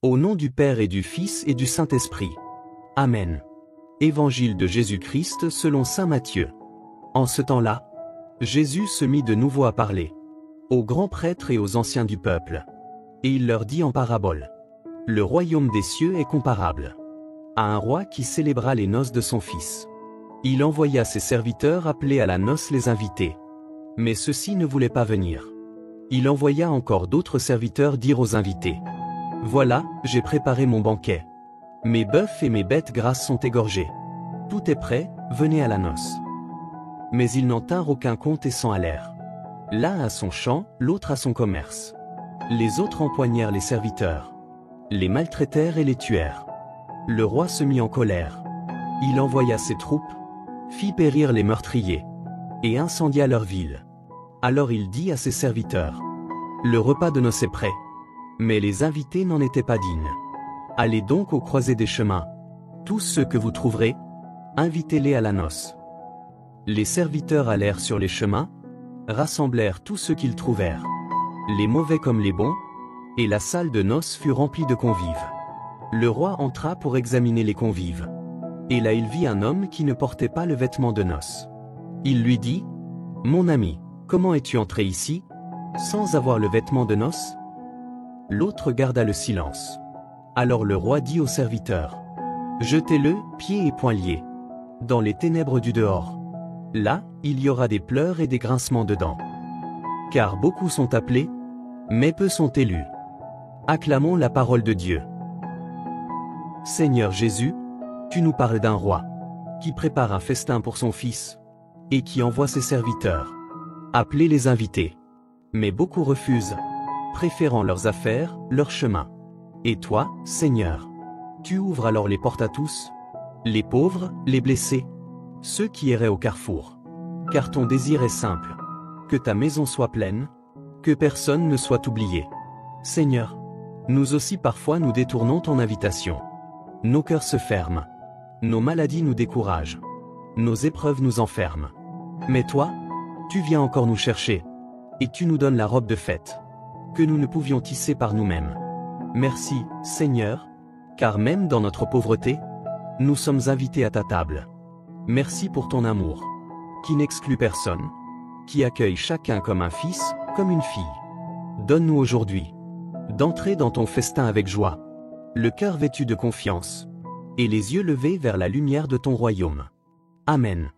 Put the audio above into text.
Au nom du Père et du Fils et du Saint-Esprit. Amen. Évangile de Jésus-Christ selon saint Matthieu. En ce temps-là, Jésus se mit de nouveau à parler aux grands prêtres et aux anciens du peuple. Et il leur dit en parabole. Le royaume des cieux est comparable à un roi qui célébra les noces de son fils. Il envoya ses serviteurs appeler à la noce les invités. Mais ceux-ci ne voulaient pas venir. Il envoya encore d'autres serviteurs dire aux invités. Voilà, j'ai préparé mon banquet. Mes bœufs et mes bêtes grasses sont égorgés. Tout est prêt, venez à la noce. Mais ils n'en tinrent aucun compte et s'en allèrent. L'un à son champ, l'autre à son commerce. Les autres empoignèrent les serviteurs, les maltraitèrent et les tuèrent. Le roi se mit en colère. Il envoya ses troupes, fit périr les meurtriers, et incendia leur ville. Alors il dit à ses serviteurs. Le repas de noces est prêt. Mais les invités n'en étaient pas dignes. Allez donc aux croisées des chemins. Tous ceux que vous trouverez, invitez-les à la noce. Les serviteurs allèrent sur les chemins, rassemblèrent tous ceux qu'ils trouvèrent, les mauvais comme les bons, et la salle de noces fut remplie de convives. Le roi entra pour examiner les convives. Et là il vit un homme qui ne portait pas le vêtement de noces. Il lui dit, « Mon ami, comment es-tu entré ici, sans avoir le vêtement de noces ?» L'autre garda le silence. Alors le roi dit aux serviteurs, « Jetez-le, pieds et poings liés, dans les ténèbres du dehors. Là, il y aura des pleurs et des grincements de dents. Car beaucoup sont appelés, mais peu sont élus. » Acclamons la parole de Dieu. Seigneur Jésus, tu nous parles d'un roi, qui prépare un festin pour son fils, et qui envoie ses serviteurs appeler les invités. Mais beaucoup refusent, préférant leurs affaires, leur chemin. Et toi, Seigneur, tu ouvres alors les portes à tous, les pauvres, les blessés, ceux qui erraient au carrefour. Car ton désir est simple, que ta maison soit pleine, que personne ne soit oublié. Seigneur, nous aussi parfois nous détournons ton invitation. Nos cœurs se ferment, nos maladies nous découragent, nos épreuves nous enferment. Mais toi, tu viens encore nous chercher, et tu nous donnes la robe de fête que nous ne pouvions tisser par nous-mêmes. Merci, Seigneur, car même dans notre pauvreté, nous sommes invités à ta table. Merci pour ton amour, qui n'exclut personne, qui accueille chacun comme un fils, comme une fille. Donne-nous aujourd'hui d'entrer dans ton festin avec joie, le cœur vêtu de confiance, et les yeux levés vers la lumière de ton royaume. Amen.